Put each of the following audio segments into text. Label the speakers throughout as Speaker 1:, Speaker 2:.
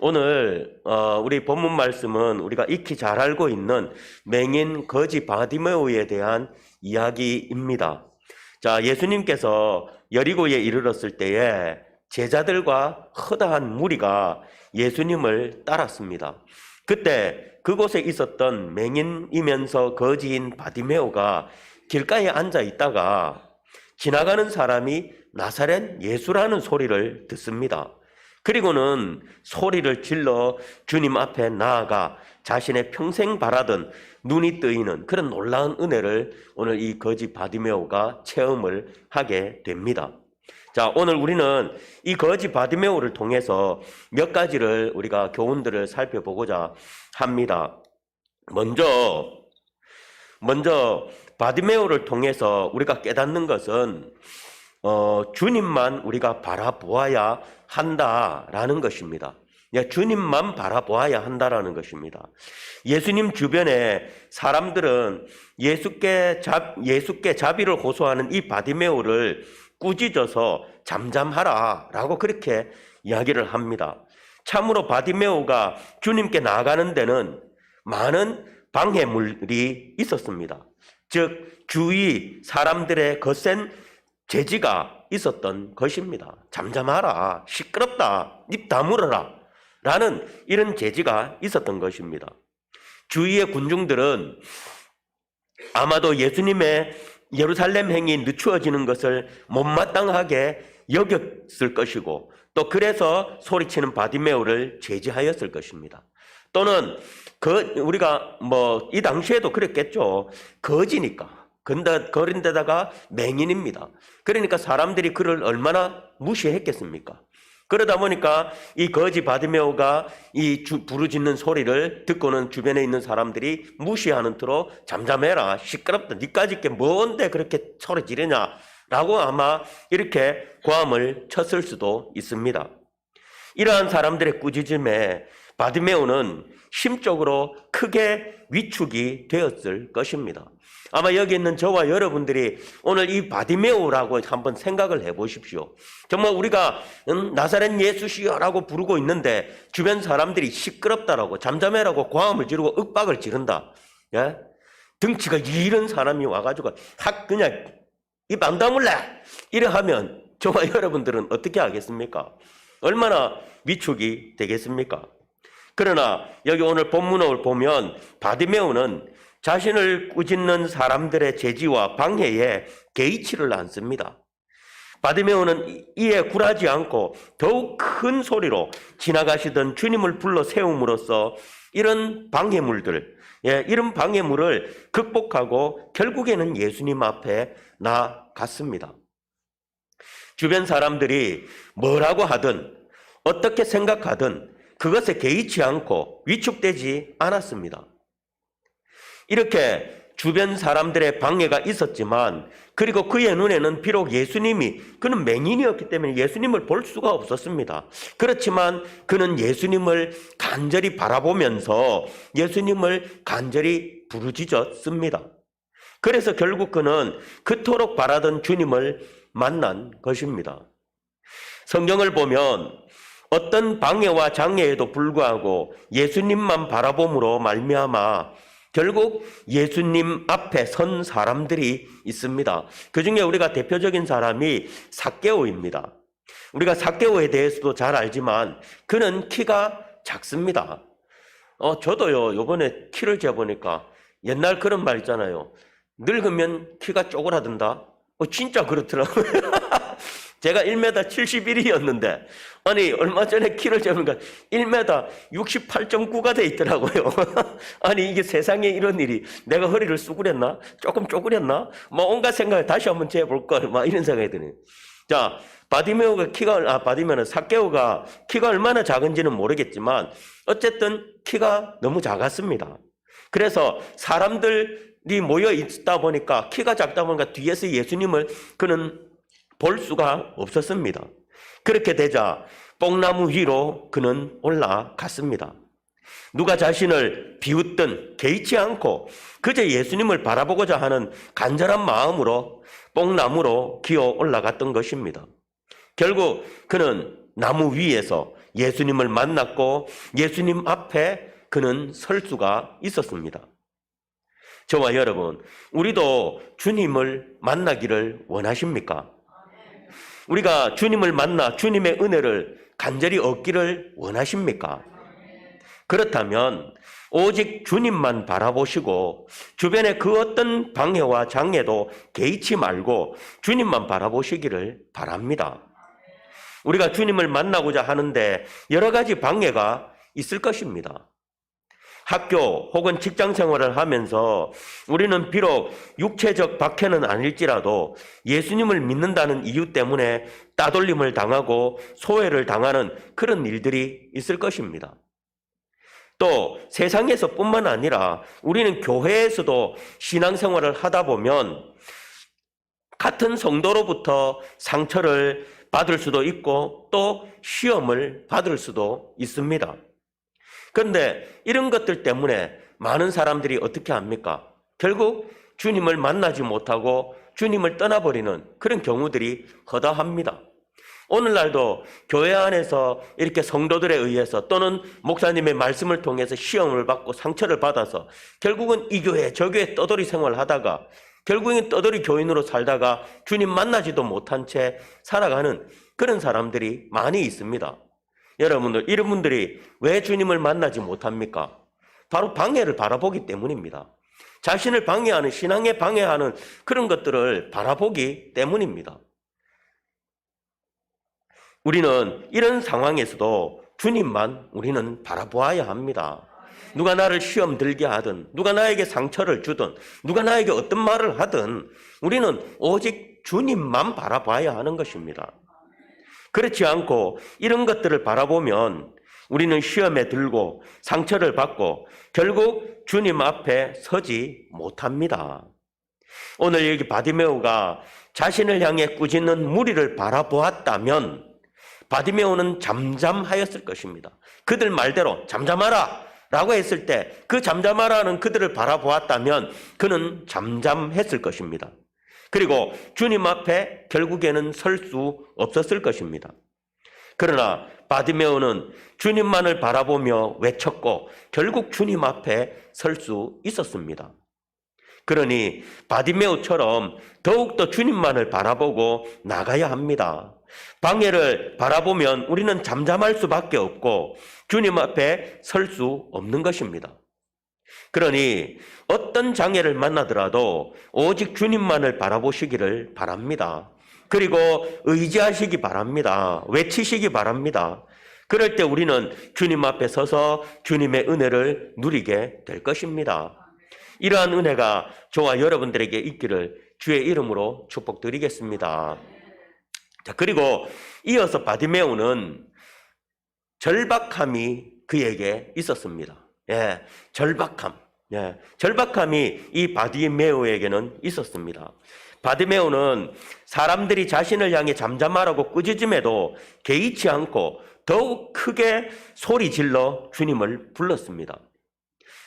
Speaker 1: 오늘 우리 본문 말씀은 우리가 익히 잘 알고 있는 맹인 거지 바디메오에 대한 이야기입니다. 자, 예수님께서 여리고에 이르렀을 때에 제자들과 허다한 무리가 예수님을 따랐습니다. 그때 그곳에 있었던 맹인이면서 거지인 바디메오가 길가에 앉아 있다가 지나가는 사람이 나사렛 예수라는 소리를 듣습니다. 그리고는 소리를 질러 주님 앞에 나아가 자신의 평생 바라던 눈이 뜨이는 그런 놀라운 은혜를 오늘 이 거지 바디메오가 체험을 하게 됩니다. 자, 오늘 우리는 이 거지 바디메오를 통해서 몇 가지를 우리가 교훈들을 살펴보고자 합니다. 먼저 바디메오를 통해서 우리가 깨닫는 것은 주님만 우리가 바라보아야 한다라는 것입니다. 주님만 바라보아야 한다라는 것입니다. 예수님 주변에 사람들은 예수께 자비를 호소하는 이 바디메오를 꾸짖어서 잠잠하라 라고 그렇게 이야기를 합니다. 참으로 바디메오가 주님께 나아가는 데는 많은 방해물이 있었습니다. 즉 주위 사람들의 거센 제지가 있었던 것입니다. 잠잠하라, 시끄럽다, 입 다물어라 라는 이런 제지가 있었던 것입니다. 주위의 군중들은 아마도 예수님의 예루살렘 행이 늦추어지는 것을 못마땅하게 여겼을 것이고 또 그래서 소리치는 바디메오를 제지하였을 것입니다. 또는 우리가 이 당시에도 그랬겠죠. 거지니까. 그런데다가 맹인입니다. 그러니까 사람들이 그를 얼마나 무시했겠습니까? 그러다 보니까 이 거지 바디메오가 이 부르짖는 소리를 듣고는 주변에 있는 사람들이 무시하는 터로 잠잠해라, 시끄럽다, 니까짓 게 뭔데 그렇게 소리 지르냐 라고 아마 이렇게 고함을 쳤을 수도 있습니다. 이러한 사람들의 꾸짖음에 바디메오는 심적으로 크게 위축이 되었을 것입니다. 아마 여기 있는 저와 여러분들이 오늘 이 바디메오라고 한번 생각을 해보십시오. 정말 우리가 나사렛 예수시여라고 부르고 있는데 주변 사람들이 시끄럽다라고 잠잠해라고 고함을 지르고 윽박을 지른다. 예? 등치가 이런 사람이 와가지고 그냥 입 안 다물래 이래 하면 저와 여러분들은 어떻게 하겠습니까? 얼마나 위축이 되겠습니까? 그러나 여기 오늘 본문을 보면 바디메오는 자신을 꾸짖는 사람들의 제지와 방해에 개의치를 않습니다. 바디메오는 이에 굴하지 않고 더욱 큰 소리로 지나가시던 주님을 불러 세움으로써 이런 방해물을 극복하고 결국에는 예수님 앞에 나아갔습니다. 주변 사람들이 뭐라고 하든 어떻게 생각하든 그것에 개의치 않고 위축되지 않았습니다. 이렇게 주변 사람들의 방해가 있었지만 그리고 그의 눈에는 비록 그는 맹인이었기 때문에 예수님을 볼 수가 없었습니다. 그렇지만 그는 예수님을 간절히 바라보면서 예수님을 간절히 부르짖었습니다. 그래서 결국 그는 그토록 바라던 주님을 만난 것입니다. 성경을 보면 어떤 방해와 장애에도 불구하고 예수님만 바라봄으로 말미암아 결국 예수님 앞에 선 사람들이 있습니다. 그중에 우리가 대표적인 사람이 삭개오입니다. 우리가 삭개오에 대해서도 잘 알지만 그는 키가 작습니다. 저도요 요번에 키를 재보니까 옛날 그런 말 있잖아요. 늙으면 키가 쪼그라든다. 진짜 그렇더라고요. 제가 1m 71이었는데 아니 얼마 전에 키를 재보니까 1m 68.9가 돼 있더라고요. 아니 이게 세상에 이런 일이 내가 허리를 쑥그렸나? 조금 쪼그렸나? 온갖 생각을 다시 한번 재볼걸 이런 생각이 드네요. 자, 삭개오가 키가 얼마나 작은지는 모르겠지만 어쨌든 키가 너무 작았습니다. 그래서 사람들이 모여 있다 보니까 키가 작다 보니까 뒤에서 예수님을 그는 볼 수가 없었습니다. 그렇게 되자 뽕나무 위로 그는 올라갔습니다. 누가 자신을 비웃든 개의치 않고 그저 예수님을 바라보고자 하는 간절한 마음으로 뽕나무로 기어 올라갔던 것입니다. 결국 그는 나무 위에서 예수님을 만났고 예수님 앞에 그는 설 수가 있었습니다. 저와 여러분, 우리도 주님을 만나기를 원하십니까? 우리가 주님을 만나 주님의 은혜를 간절히 얻기를 원하십니까? 그렇다면 오직 주님만 바라보시고 주변의 그 어떤 방해와 장애도 개의치 말고 주님만 바라보시기를 바랍니다. 우리가 주님을 만나고자 하는데 여러 가지 방해가 있을 것입니다. 학교 혹은 직장 생활을 하면서 우리는 비록 육체적 박해는 아닐지라도 예수님을 믿는다는 이유 때문에 따돌림을 당하고 소외를 당하는 그런 일들이 있을 것입니다. 또 세상에서 뿐만 아니라 우리는 교회에서도 신앙생활을 하다 보면 같은 성도로부터 상처를 받을 수도 있고 또 시험을 받을 수도 있습니다. 그런데 이런 것들 때문에 많은 사람들이 어떻게 합니까? 결국 주님을 만나지 못하고 주님을 떠나버리는 그런 경우들이 허다합니다. 오늘날도 교회 안에서 이렇게 성도들에 의해서 또는 목사님의 말씀을 통해서 시험을 받고 상처를 받아서 결국은 이 교회 저 교회 떠돌이 생활을 하다가 결국엔 떠돌이 교인으로 살다가 주님 만나지도 못한 채 살아가는 그런 사람들이 많이 있습니다. 여러분들, 이런 분들이 왜 주님을 만나지 못합니까? 바로 방해를 바라보기 때문입니다. 자신을 방해하는, 신앙에 방해하는 그런 것들을 바라보기 때문입니다. 우리는 이런 상황에서도 주님만 우리는 바라보아야 합니다. 누가 나를 시험 들게 하든, 누가 나에게 상처를 주든, 누가 나에게 어떤 말을 하든 우리는 오직 주님만 바라봐야 하는 것입니다. 그렇지 않고 이런 것들을 바라보면 우리는 시험에 들고 상처를 받고 결국 주님 앞에 서지 못합니다. 오늘 여기 바디메오가 자신을 향해 꾸짖는 무리를 바라보았다면 바디메오는 잠잠하였을 것입니다. 그들 말대로 잠잠하라 라고 했을 때 그 잠잠하라는 그들을 바라보았다면 그는 잠잠했을 것입니다. 그리고 주님 앞에 결국에는 설 수 없었을 것입니다. 그러나 바디메오는 주님만을 바라보며 외쳤고 결국 주님 앞에 설 수 있었습니다. 그러니 바디메오처럼 더욱더 주님만을 바라보고 나가야 합니다. 방해를 바라보면 우리는 잠잠할 수밖에 없고 주님 앞에 설 수 없는 것입니다. 그러니 어떤 장애를 만나더라도 오직 주님만을 바라보시기를 바랍니다. 그리고 의지하시기 바랍니다. 외치시기 바랍니다. 그럴 때 우리는 주님 앞에 서서 주님의 은혜를 누리게 될 것입니다. 이러한 은혜가 저와 여러분들에게 있기를 주의 이름으로 축복드리겠습니다. 자, 그리고 이어서 바디메오는 절박함이 그에게 있었습니다. 절박함. 절박함이 이 바디메오에게는 있었습니다. 바디메오는 사람들이 자신을 향해 잠잠하라고 꾸짖음에도 개의치 않고 더욱 크게 소리 질러 주님을 불렀습니다.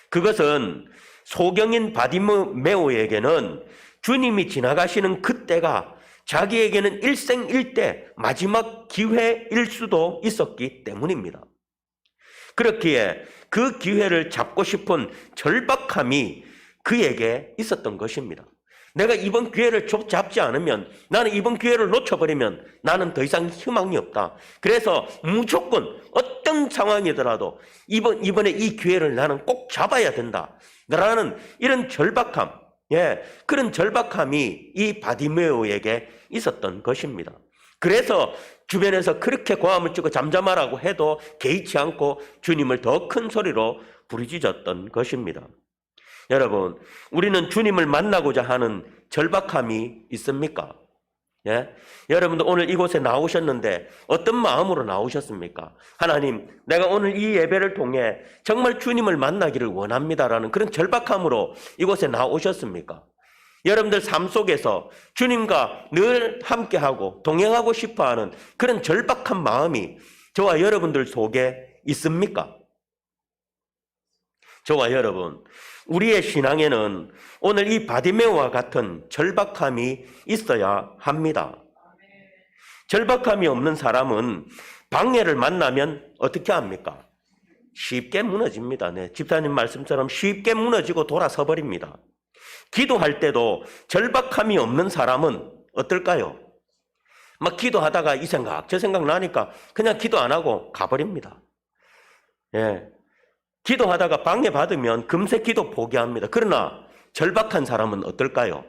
Speaker 1: 그것은 소경인 바디메오에게는 주님이 지나가시는 그때가 자기에게는 일생일대 마지막 기회일 수도 있었기 때문입니다. 그렇기에 그 기회를 잡고 싶은 절박함이 그에게 있었던 것입니다. 내가 이번 기회를 잡지 않으면, 나는 이번 기회를 놓쳐버리면 나는 더 이상 희망이 없다. 그래서 무조건 어떤 상황이더라도 이번에 이 기회를 나는 꼭 잡아야 된다 라는 이런 절박함, 그런 절박함이 이 바디메오에게 있었던 것입니다. 그래서 주변에서 그렇게 고함을 치고 잠잠하라고 해도 개의치 않고 주님을 더 큰 소리로 부르짖었던 것입니다. 여러분, 우리는 주님을 만나고자 하는 절박함이 있습니까? 여러분도 오늘 이곳에 나오셨는데 어떤 마음으로 나오셨습니까? 하나님, 내가 오늘 이 예배를 통해 정말 주님을 만나기를 원합니다라는 그런 절박함으로 이곳에 나오셨습니까? 여러분들 삶 속에서 주님과 늘 함께하고 동행하고 싶어하는 그런 절박한 마음이 저와 여러분들 속에 있습니까? 저와 여러분, 우리의 신앙에는 오늘 이 바디메오와 같은 절박함이 있어야 합니다. 절박함이 없는 사람은 방해를 만나면 어떻게 합니까? 쉽게 무너집니다. 네, 집사님 말씀처럼 쉽게 무너지고 돌아서 버립니다. 기도할 때도 절박함이 없는 사람은 어떨까요? 막 기도하다가 이 생각, 저 생각 나니까 그냥 기도 안 하고 가버립니다. 예. 기도하다가 방해받으면 금세 기도 포기합니다. 그러나 절박한 사람은 어떨까요?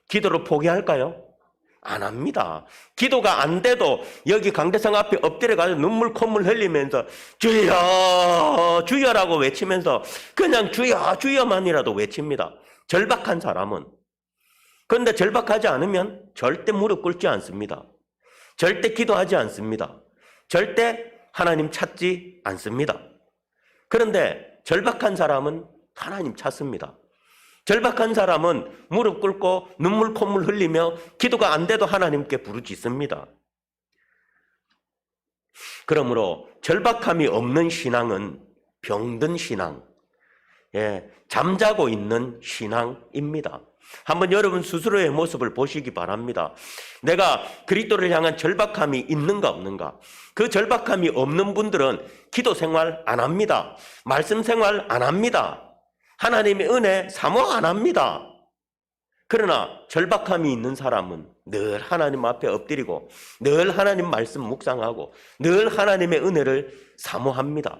Speaker 1: 기도를 포기할까요? 안 합니다. 기도가 안 돼도 여기 강대상 앞에 엎드려가지고 눈물 콧물 흘리면서 주여 주여라고 외치면서 그냥 주여 주여만이라도 외칩니다. 절박한 사람은. 그런데 절박하지 않으면 절대 무릎 꿇지 않습니다. 절대 기도하지 않습니다. 절대 하나님 찾지 않습니다. 그런데 절박한 사람은 하나님 찾습니다. 절박한 사람은 무릎 꿇고 눈물 콧물 흘리며 기도가 안 돼도 하나님께 부르짖습니다. 그러므로 절박함이 없는 신앙은 병든 신앙, 잠자고 있는 신앙입니다. 한번 여러분 스스로의 모습을 보시기 바랍니다. 내가 그리스도를 향한 절박함이 있는가 없는가? 그 절박함이 없는 분들은 기도 생활 안 합니다. 말씀 생활 안 합니다. 하나님의 은혜 사모 안 합니다. 그러나 절박함이 있는 사람은 늘 하나님 앞에 엎드리고 늘 하나님 말씀 묵상하고 늘 하나님의 은혜를 사모합니다.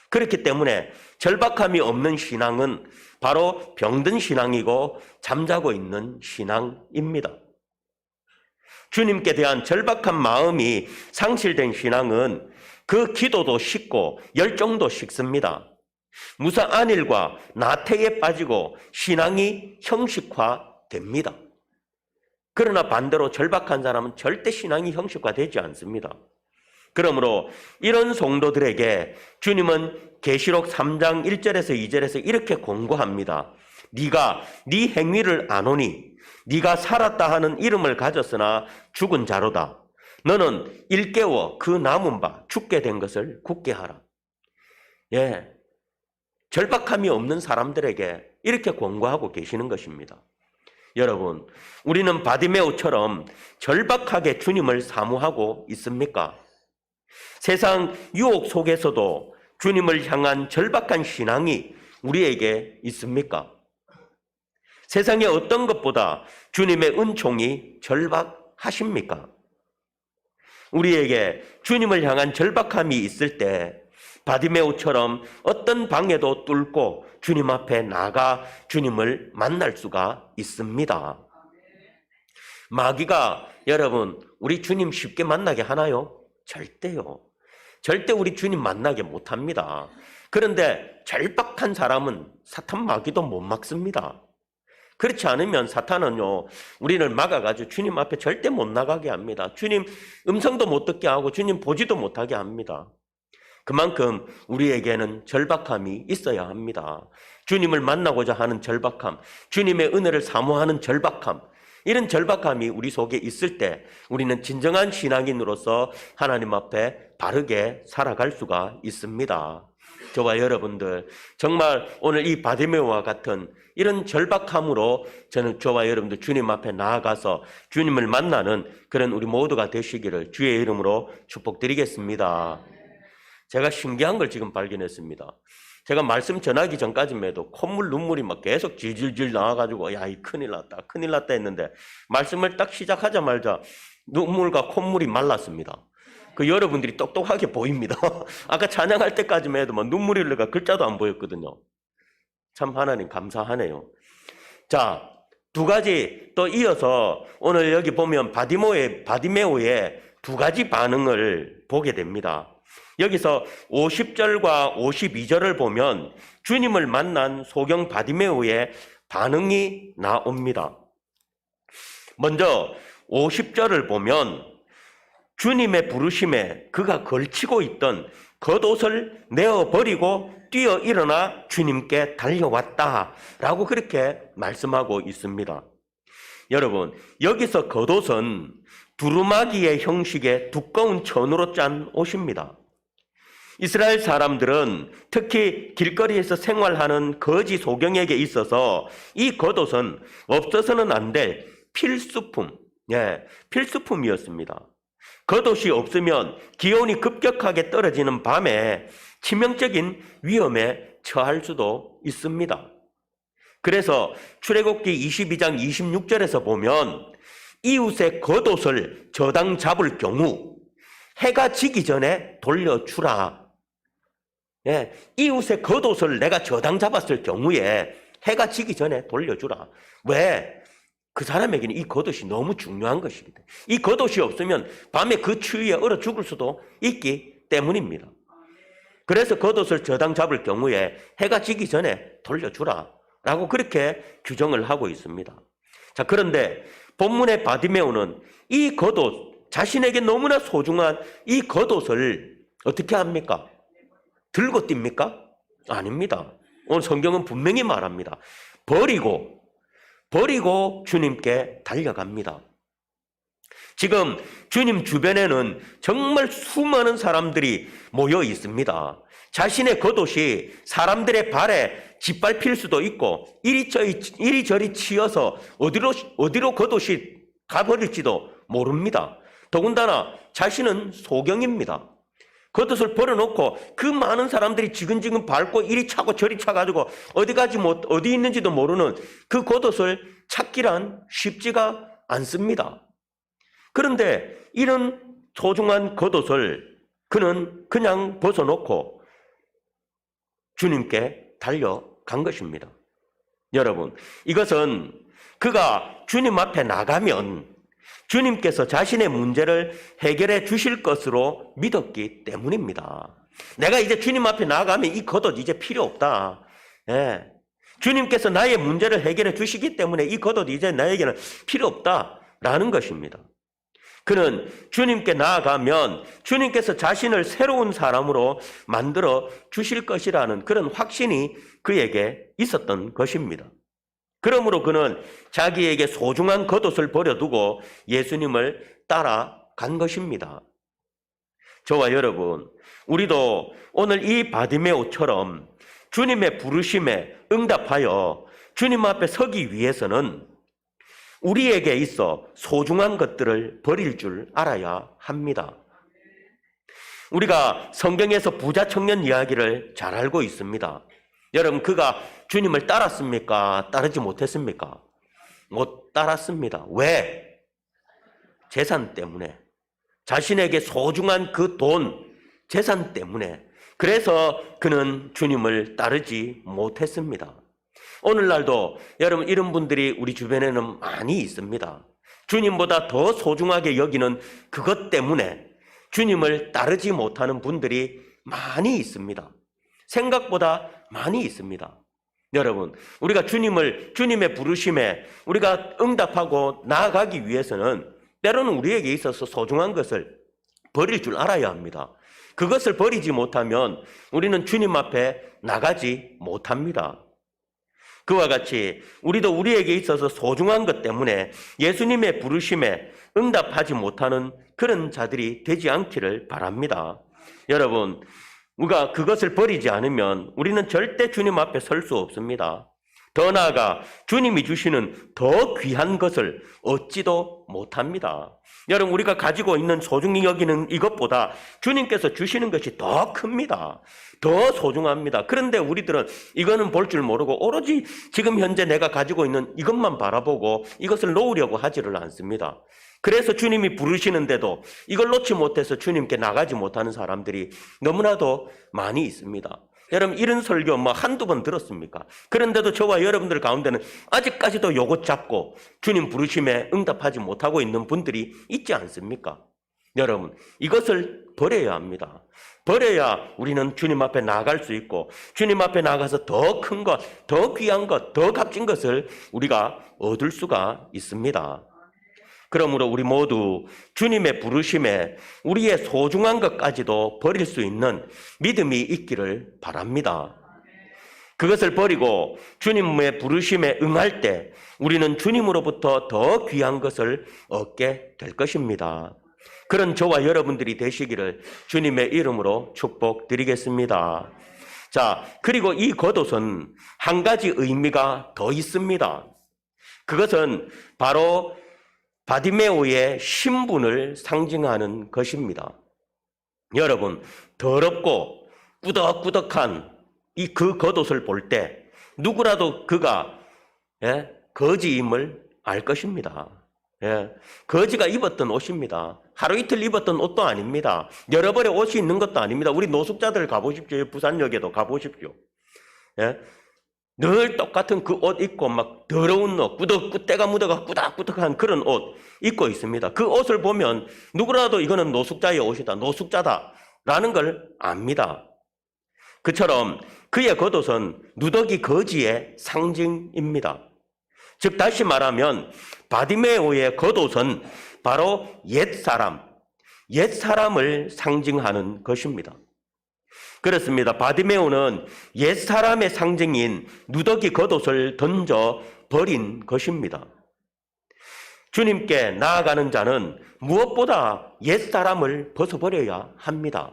Speaker 1: 그렇기 때문에 절박함이 없는 신앙은 바로 병든 신앙이고 잠자고 있는 신앙입니다. 주님께 대한 절박한 마음이 상실된 신앙은 그 기도도 식고 열정도 식습니다. 무사 안일과 나태에 빠지고 신앙이 형식화됩니다. 그러나 반대로 절박한 사람은 절대 신앙이 형식화되지 않습니다. 그러므로 이런 성도들에게 주님은 계시록 3장 1절에서 2절에서 이렇게 권고합니다. 네가 네 행위를 아노니 네가 살았다 하는 이름을 가졌으나 죽은 자로다. 너는 일깨워 그 남은 바 죽게 된 것을 굳게 하라. 절박함이 없는 사람들에게 이렇게 권고하고 계시는 것입니다. 여러분, 우리는 바디메오처럼 절박하게 주님을 사모하고 있습니까? 세상 유혹 속에서도 주님을 향한 절박한 신앙이 우리에게 있습니까? 세상의 어떤 것보다 주님의 은총이 절박하십니까? 우리에게 주님을 향한 절박함이 있을 때 바디메오처럼 어떤 방해도 뚫고 주님 앞에 나가 주님을 만날 수가 있습니다. 마귀가 여러분 우리 주님 쉽게 만나게 하나요? 절대요. 절대 우리 주님 만나게 못합니다. 그런데 절박한 사람은 사탄 마귀도 못 막습니다. 그렇지 않으면 사탄은요 우리를 막아가지고 주님 앞에 절대 못 나가게 합니다. 주님 음성도 못 듣게 하고 주님 보지도 못하게 합니다. 그만큼 우리에게는 절박함이 있어야 합니다. 주님을 만나고자 하는 절박함, 주님의 은혜를 사모하는 절박함, 이런 절박함이 우리 속에 있을 때 우리는 진정한 신앙인으로서 하나님 앞에 바르게 살아갈 수가 있습니다. 저와 여러분들 정말 오늘 이 바디메오와 같은 이런 절박함으로 저와 여러분들 주님 앞에 나아가서 주님을 만나는 그런 우리 모두가 되시기를 주의 이름으로 축복드리겠습니다. 제가 신기한 걸 지금 발견했습니다. 제가 말씀 전하기 전까지만 해도 콧물 눈물이 막 계속 질질질 나와가지고 야, 이 큰일 났다 했는데 말씀을 딱 시작하자마자 눈물과 콧물이 말랐습니다. 그 여러분들이 똑똑하게 보입니다. 아까 찬양할 때까지만 해도 막 눈물이 흘러가 글자도 안 보였거든요. 참 하나님 감사하네요. 자, 두 가지 또 이어서 오늘 여기 보면 바디메오의 두 가지 반응을 보게 됩니다. 여기서 50절과 52절을 보면 주님을 만난 소경 바디메오의 반응이 나옵니다. 먼저 50절을 보면 주님의 부르심에 그가 걸치고 있던 겉옷을 내어버리고 뛰어 일어나 주님께 달려왔다라고 그렇게 말씀하고 있습니다. 여러분, 여기서 겉옷은 두루마기의 형식의 두꺼운 천으로 짠 옷입니다. 이스라엘 사람들은 특히 길거리에서 생활하는 거지 소경에게 있어서 이 겉옷은 없어서는 안 될 필수품, 필수품이었습니다. 겉옷이 없으면 기온이 급격하게 떨어지는 밤에 치명적인 위험에 처할 수도 있습니다. 그래서 출애굽기 22장 26절에서 보면 이웃의 겉옷을 저당 잡을 경우 해가 지기 전에 돌려주라. 예, 이웃의 겉옷을 내가 저당 잡았을 경우에 해가 지기 전에 돌려주라. 왜? 그 사람에게는 이 겉옷이 너무 중요한 것입니다. 이 겉옷이 없으면 밤에 그 추위에 얼어 죽을 수도 있기 때문입니다. 그래서 겉옷을 저당 잡을 경우에 해가 지기 전에 돌려주라 라고 그렇게 규정을 하고 있습니다. 자, 그런데 본문의 바디메오는 이 겉옷, 자신에게 너무나 소중한 이 겉옷을 어떻게 합니까? 들고 뜁니까? 아닙니다. 오늘 성경은 분명히 말합니다. 버리고 주님께 달려갑니다. 지금 주님 주변에는 정말 수많은 사람들이 모여 있습니다. 자신의 겉옷이 사람들의 발에 짓밟힐 수도 있고 이리저리 치여서 어디로 겉옷이 가버릴지도 모릅니다. 더군다나 자신은 소경입니다. 겉옷을 버려놓고 그 많은 사람들이 지근지근 밟고 이리 차고 저리 차가지고 어디 있는지도 모르는 그 겉옷을 찾기란 쉽지가 않습니다. 그런데 이런 소중한 겉옷을 그는 그냥 벗어놓고 주님께 달려간 것입니다. 여러분, 이것은 그가 주님 앞에 나가면 주님께서 자신의 문제를 해결해 주실 것으로 믿었기 때문입니다. 내가 이제 주님 앞에 나가면 이 겉옷 이제 필요 없다. 예. 주님께서 나의 문제를 해결해 주시기 때문에 이 겉옷 이제 나에게는 필요 없다라는 것입니다. 그는 주님께 나아가면 주님께서 자신을 새로운 사람으로 만들어 주실 것이라는 그런 확신이 그에게 있었던 것입니다. 그러므로 그는 자기에게 소중한 겉옷을 버려두고 예수님을 따라간 것입니다. 저와 여러분, 우리도 오늘 이 바디메오처럼 주님의 부르심에 응답하여 주님 앞에 서기 위해서는 우리에게 있어 소중한 것들을 버릴 줄 알아야 합니다. 우리가 성경에서 부자 청년 이야기를 잘 알고 있습니다. 여러분, 그가 주님을 따랐습니까? 따르지 못했습니까? 못 따랐습니다. 왜? 재산 때문에. 자신에게 소중한 그 돈, 재산 때문에. 그래서 그는 주님을 따르지 못했습니다. 오늘날도 여러분 이런 분들이 우리 주변에는 많이 있습니다. 주님보다 더 소중하게 여기는 그것 때문에 주님을 따르지 못하는 분들이 많이 있습니다. 생각보다 많이 있습니다. 여러분, 우리가 주님의 부르심에 우리가 응답하고 나아가기 위해서는 때로는 우리에게 있어서 소중한 것을 버릴 줄 알아야 합니다. 그것을 버리지 못하면 우리는 주님 앞에 나가지 못합니다. 그와 같이 우리도 우리에게 있어서 소중한 것 때문에 예수님의 부르심에 응답하지 못하는 그런 자들이 되지 않기를 바랍니다. 여러분, 우리가 그것을 버리지 않으면 우리는 절대 주님 앞에 설 수 없습니다. 더 나아가 주님이 주시는 더 귀한 것을 얻지도 못합니다. 여러분, 우리가 가지고 있는 소중히 여기는 이것보다 주님께서 주시는 것이 더 큽니다. 더 소중합니다. 그런데 우리들은 이거는 볼 줄 모르고 오로지 지금 현재 내가 가지고 있는 이것만 바라보고 이것을 놓으려고 하지를 않습니다. 그래서 주님이 부르시는데도 이걸 놓지 못해서 주님께 나가지 못하는 사람들이 너무나도 많이 있습니다. 여러분, 이런 설교 한두 번 들었습니까? 그런데도 저와 여러분들 가운데는 아직까지도 요것 잡고 주님 부르심에 응답하지 못하고 있는 분들이 있지 않습니까? 여러분, 이것을 버려야 합니다. 버려야 우리는 주님 앞에 나아갈 수 있고 주님 앞에 나가서 더 큰 것, 더 귀한 것, 더 값진 것을 우리가 얻을 수가 있습니다. 그러므로 우리 모두 주님의 부르심에 우리의 소중한 것까지도 버릴 수 있는 믿음이 있기를 바랍니다. 그것을 버리고 주님의 부르심에 응할 때 우리는 주님으로부터 더 귀한 것을 얻게 될 것입니다. 그런 저와 여러분들이 되시기를 주님의 이름으로 축복드리겠습니다. 자, 그리고 이 겉옷은 한 가지 의미가 더 있습니다. 그것은 바로 바디메오의 신분을 상징하는 것입니다. 여러분, 더럽고 꾸덕꾸덕한 그 겉옷을 볼 때 누구라도 그가 거지임을 알 것입니다. 거지가 입었던 옷입니다. 하루 이틀 입었던 옷도 아닙니다. 여러 벌의 옷이 있는 것도 아닙니다. 우리 노숙자들 가보십시오. 부산역에도 가보십시오. 늘 똑같은 그 옷 입고 막 더러운 옷, 때가 묻어가 꾸덕꾸덕한 그런 옷 입고 있습니다. 그 옷을 보면 누구라도 이거는 노숙자의 옷이다, 노숙자다라는 걸 압니다. 그처럼 그의 겉옷은 누더기 거지의 상징입니다. 즉 다시 말하면 바디메오의 겉옷은 바로 옛사람을 상징하는 것입니다. 그렇습니다. 바디메오는 옛사람의 상징인 누더기 겉옷을 던져 버린 것입니다. 주님께 나아가는 자는 무엇보다 옛사람을 벗어버려야 합니다.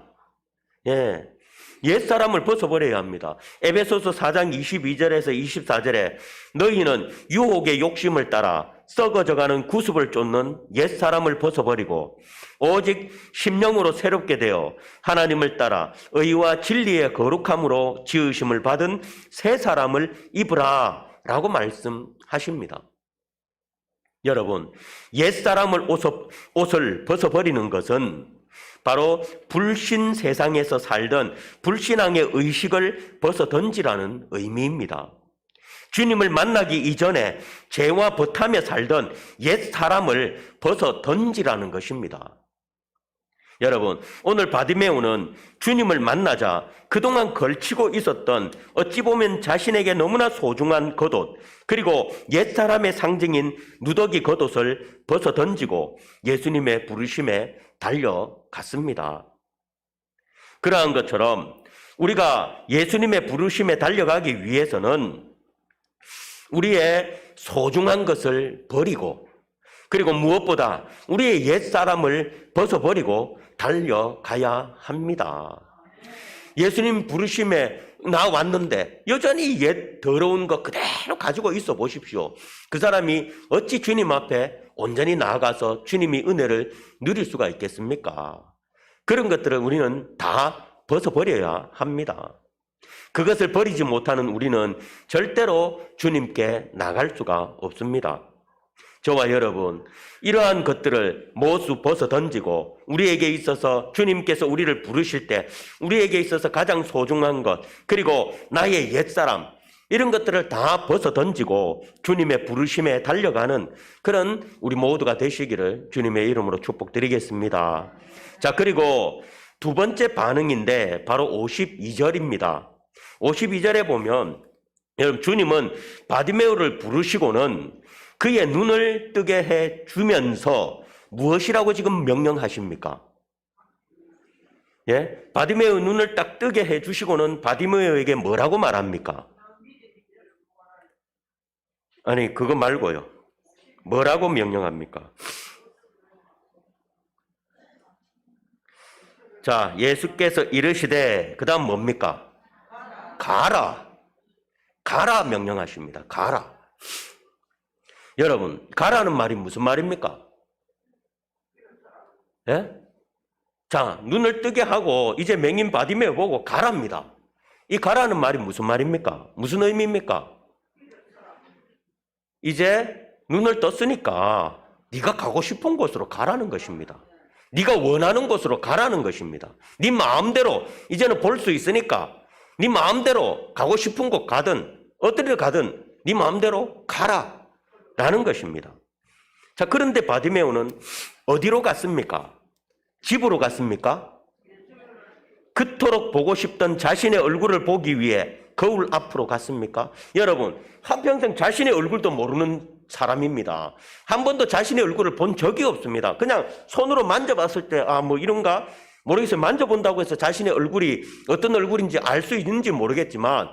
Speaker 1: 옛사람을 벗어버려야 합니다. 에베소서 4장 22절에서 24절에 너희는 유혹의 욕심을 따라 썩어져가는 구습을 쫓는 옛사람을 벗어버리고 오직 심령으로 새롭게 되어 하나님을 따라 의와 진리의 거룩함으로 지으심을 받은 새 사람을 입으라 라고 말씀하십니다. 여러분, 옛사람을 옷을 벗어버리는 것은 바로 불신 세상에서 살던 불신앙의 의식을 벗어던지라는 의미입니다. 주님을 만나기 이전에 죄와 버타며 살던 옛사람을 벗어던지라는 것입니다. 여러분, 오늘 바디메오는 주님을 만나자 그동안 걸치고 있었던 어찌 보면 자신에게 너무나 소중한 겉옷, 그리고 옛사람의 상징인 누더기 겉옷을 벗어던지고 예수님의 부르심에 달려갔습니다. 그러한 것처럼 우리가 예수님의 부르심에 달려가기 위해서는 우리의 소중한 것을 버리고, 그리고 무엇보다 우리의 옛사람을 벗어버리고 달려가야 합니다. 예수님 부르심에 나왔는데 여전히 옛 더러운 것 그대로 가지고 있어 보십시오. 그 사람이 어찌 주님 앞에 온전히 나아가서 주님의 은혜를 누릴 수가 있겠습니까? 그런 것들을 우리는 다 벗어버려야 합니다. 그것을 버리지 못하는 우리는 절대로 주님께 나갈 수가 없습니다. 저와 여러분, 이러한 것들을 모두 벗어던지고 우리에게 있어서 주님께서 우리를 부르실 때 우리에게 있어서 가장 소중한 것, 그리고 나의 옛사람, 이런 것들을 다 벗어던지고 주님의 부르심에 달려가는 그런 우리 모두가 되시기를 주님의 이름으로 축복드리겠습니다. 자, 그리고 두 번째 반응인데 바로 52절입니다. 52절에 보면 여러분, 주님은 바디메오를 부르시고는 그의 눈을 뜨게 해 주면서 무엇이라고 지금 명령하십니까? 바디메오의 눈을 딱 뜨게 해 주시고는 바디메오에게 뭐라고 말합니까? 아니, 그거 말고요. 뭐라고 명령합니까? 자, 예수께서 이르시되 그 다음 뭡니까? 가라 명령하십니다. 가라. 여러분, 가라는 말이 무슨 말입니까? 자, 눈을 뜨게 하고 이제 맹인 바디메오 보고 가랍니다. 이 가라는 말이 무슨 말입니까? 무슨 의미입니까? 이제 눈을 떴으니까 네가 가고 싶은 곳으로 가라는 것입니다. 네가 원하는 곳으로 가라는 것입니다. 네 마음대로 이제는 볼 수 있으니까 네 마음대로 가고 싶은 곳 가든 어디를 가든 네 마음대로 가라 라는 것입니다. 자, 그런데 바디메오는 어디로 갔습니까? 집으로 갔습니까? 그토록 보고 싶던 자신의 얼굴을 보기 위해 거울 앞으로 갔습니까? 여러분, 한평생 자신의 얼굴도 모르는 사람입니다. 한 번도 자신의 얼굴을 본 적이 없습니다. 그냥 손으로 만져봤을 때 뭐 이런가 모르겠어요. 만져본다고 해서 자신의 얼굴이 어떤 얼굴인지 알 수 있는지 모르겠지만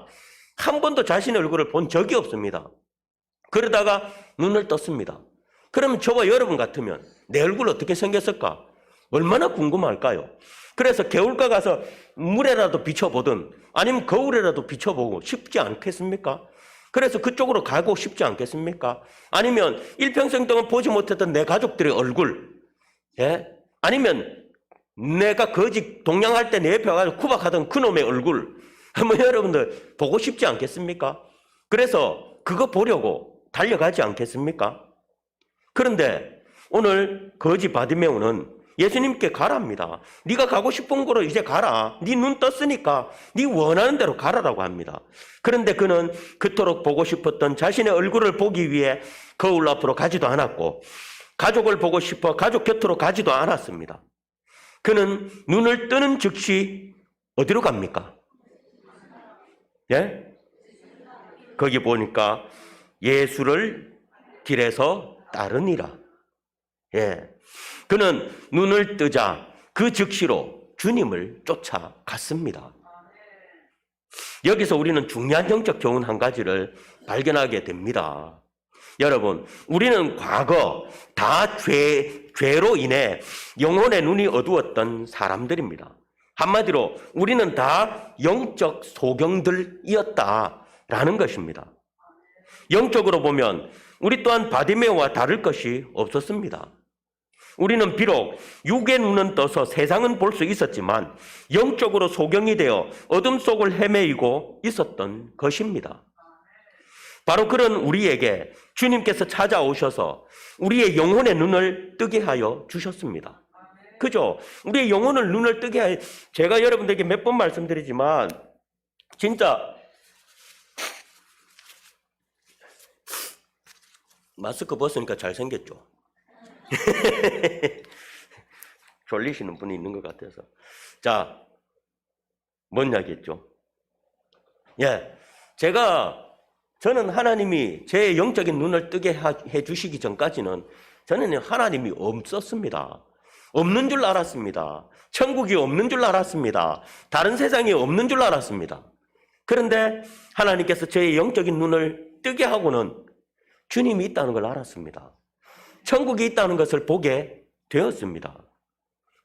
Speaker 1: 한 번도 자신의 얼굴을 본 적이 없습니다. 그러다가 눈을 떴습니다. 그러면 저와 여러분 같으면 내 얼굴 어떻게 생겼을까? 얼마나 궁금할까요? 그래서 개울가 가서 물에라도 비춰보든 아니면 거울에라도 비춰보고 싶지 않겠습니까? 그래서 그쪽으로 가고 싶지 않겠습니까? 아니면 일평생 동안 보지 못했던 내 가족들의 얼굴, 예? 아니면 내가 거짓 동냥할 때 내 옆에 와가지고 구박하던 그놈의 얼굴, 한번 여러분들 보고 싶지 않겠습니까? 그래서 그거 보려고 달려가지 않겠습니까? 그런데 오늘 거지 바디메오는 예수님께 가랍니다. 네가 가고 싶은 곳으로 이제 가라. 네 눈 떴으니까 네 원하는 대로 가라라고 합니다. 그런데 그는 그토록 보고 싶었던 자신의 얼굴을 보기 위해 거울 앞으로 가지도 않았고 가족을 보고 싶어 가족 곁으로 가지도 않았습니다. 그는 눈을 뜨는 즉시 어디로 갑니까? 예? 거기 보니까 예수를 길에서 따르니라. 예. 그는 눈을 뜨자 그 즉시로 주님을 쫓아갔습니다. 여기서 우리는 중요한 영적 교훈 한 가지를 발견하게 됩니다. 여러분, 우리는 과거 다 죄로 인해 영혼의 눈이 어두웠던 사람들입니다. 한마디로 우리는 다 영적 소경들이었다라는 것입니다. 영적으로 보면 우리 또한 바디메오와 다를 것이 없었습니다. 우리는 비록 육의 눈은 떠서 세상은 볼 수 있었지만 영적으로 소경이 되어 어둠 속을 헤매이고 있었던 것입니다. 바로 그런 우리에게 주님께서 찾아오셔서 우리의 영혼의 눈을 뜨게 하여 주셨습니다. 그죠? 우리의 영혼을 눈을 뜨게 하여, 제가 여러분들에게 몇 번 말씀드리지만 진짜 마스크 벗으니까 잘생겼죠? 졸리시는 분이 있는 것 같아서. 자, 뭔 이야기했죠? 예, 저는 하나님이 제 영적인 눈을 뜨게 해 주시기 전까지는 저는 하나님이 없었습니다. 없는 줄 알았습니다. 천국이 없는 줄 알았습니다. 다른 세상이 없는 줄 알았습니다. 그런데 하나님께서 제 영적인 눈을 뜨게 하고는 주님이 있다는 걸 알았습니다. 천국이 있다는 것을 보게 되었습니다.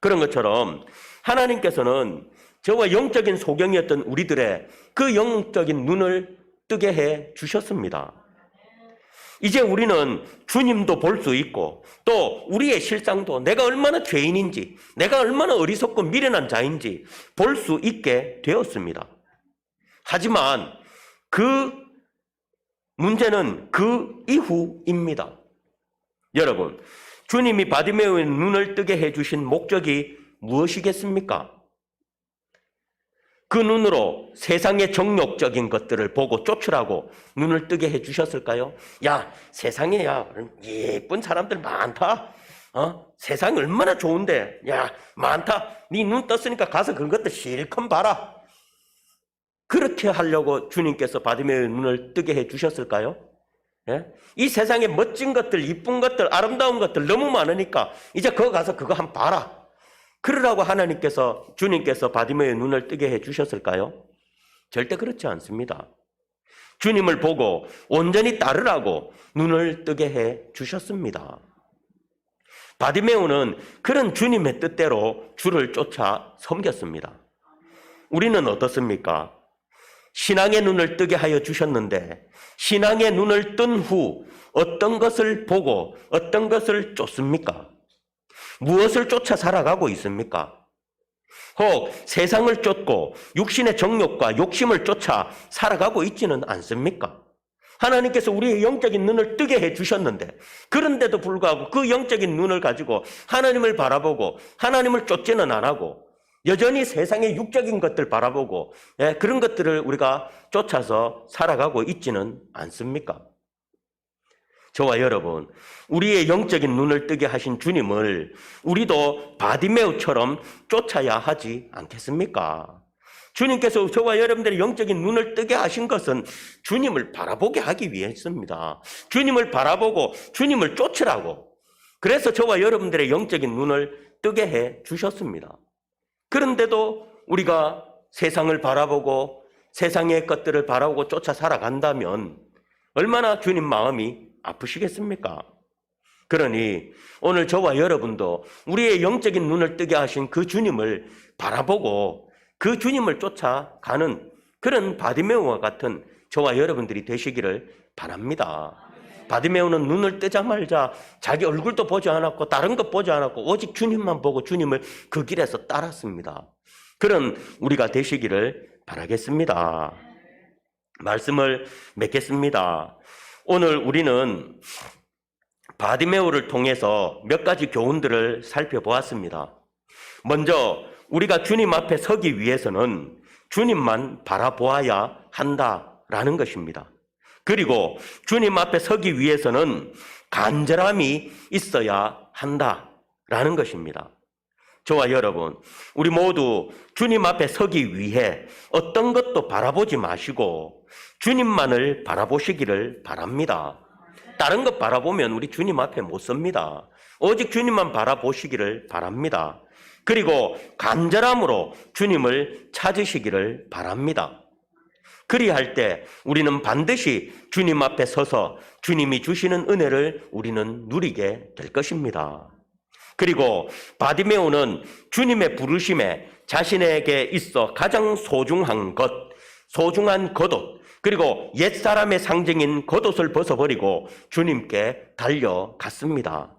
Speaker 1: 그런 것처럼 하나님께서는 저와 영적인 소경이었던 우리들의 그 영적인 눈을 뜨게 해 주셨습니다. 이제 우리는 주님도 볼 수 있고 또 우리의 실상도 내가 얼마나 죄인인지, 내가 얼마나 어리석고 미련한 자인지 볼 수 있게 되었습니다. 하지만 그 문제는 그 이후입니다. 여러분, 주님이 바디메오의 눈을 뜨게 해주신 목적이 무엇이겠습니까? 그 눈으로 세상의 정욕적인 것들을 보고 쫓으라고 눈을 뜨게 해주셨을까요? 야, 세상에 예쁜 사람들 많다. 세상이 얼마나 좋은데. 야, 많다. 네 눈 떴으니까 가서 그것들 실컷 봐라. 그렇게 하려고 주님께서 바디메오의 눈을 뜨게 해주셨을까요? 예? 이 세상에 멋진 것들, 이쁜 것들, 아름다운 것들 너무 많으니까 이제 거기 가서 그거 한번 봐라. 그러라고 주님께서 바디메오의 눈을 뜨게 해주셨을까요? 절대 그렇지 않습니다. 주님을 보고 온전히 따르라고 눈을 뜨게 해주셨습니다. 바디메오는 그런 주님의 뜻대로 주를 쫓아 섬겼습니다. 우리는 어떻습니까? 신앙의 눈을 뜨게 하여 주셨는데 신앙의 눈을 뜬 후 어떤 것을 보고 어떤 것을 쫓습니까? 무엇을 쫓아 살아가고 있습니까? 혹 세상을 쫓고 육신의 정욕과 욕심을 쫓아 살아가고 있지는 않습니까? 하나님께서 우리의 영적인 눈을 뜨게 해주셨는데 그런데도 불구하고 그 영적인 눈을 가지고 하나님을 바라보고 하나님을 쫓지는 안 하고 여전히 세상의 육적인 것들 바라보고 그런 것들을 우리가 쫓아서 살아가고 있지는 않습니까? 저와 여러분, 우리의 영적인 눈을 뜨게 하신 주님을 우리도 바디메오처럼 쫓아야 하지 않겠습니까? 주님께서 저와 여러분들의 영적인 눈을 뜨게 하신 것은 주님을 바라보게 하기 위해서입니다. 주님을 바라보고 주님을 쫓으라고. 그래서 저와 여러분들의 영적인 눈을 뜨게 해 주셨습니다. 그런데도 우리가 세상을 바라보고 세상의 것들을 바라보고 쫓아 살아간다면 얼마나 주님 마음이 아프시겠습니까? 그러니 오늘 저와 여러분도 우리의 영적인 눈을 뜨게 하신 그 주님을 바라보고 그 주님을 쫓아가는 그런 바디메오와 같은 저와 여러분들이 되시기를 바랍니다. 바디메오는 눈을 뜨자마자 자기 얼굴도 보지 않았고 다른 것 보지 않았고 오직 주님만 보고 주님을 그 길에서 따랐습니다. 그런 우리가 되시기를 바라겠습니다. 말씀을 맺겠습니다. 오늘 우리는 바디메오를 통해서 몇 가지 교훈들을 살펴보았습니다. 먼저 우리가 주님 앞에 서기 위해서는 주님만 바라보아야 한다라는 것입니다. 그리고 주님 앞에 서기 위해서는 간절함이 있어야 한다라는 것입니다. 저와 여러분, 우리 모두 주님 앞에 서기 위해 어떤 것도 바라보지 마시고 주님만을 바라보시기를 바랍니다. 다른 것 바라보면 우리 주님 앞에 못 섭니다. 오직 주님만 바라보시기를 바랍니다. 그리고 간절함으로 주님을 찾으시기를 바랍니다. 그리할 때 우리는 반드시 주님 앞에 서서 주님이 주시는 은혜를 우리는 누리게 될 것입니다. 그리고 바디메오는 주님의 부르심에 자신에게 있어 가장 소중한 것, 소중한 겉옷, 그리고 옛사람의 상징인 겉옷을 벗어버리고 주님께 달려갔습니다.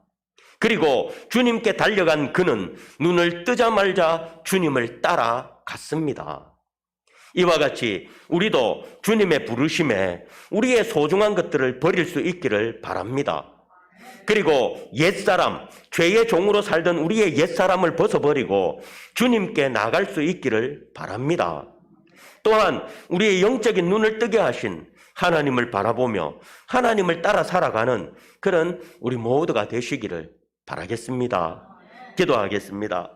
Speaker 1: 그리고 주님께 달려간 그는 눈을 뜨자마자 주님을 따라갔습니다. 이와 같이 우리도 주님의 부르심에 우리의 소중한 것들을 버릴 수 있기를 바랍니다. 그리고 옛사람, 죄의 종으로 살던 우리의 옛사람을 벗어버리고 주님께 나갈 수 있기를 바랍니다. 또한 우리의 영적인 눈을 뜨게 하신 하나님을 바라보며 하나님을 따라 살아가는 그런 우리 모두가 되시기를 바라겠습니다. 기도하겠습니다.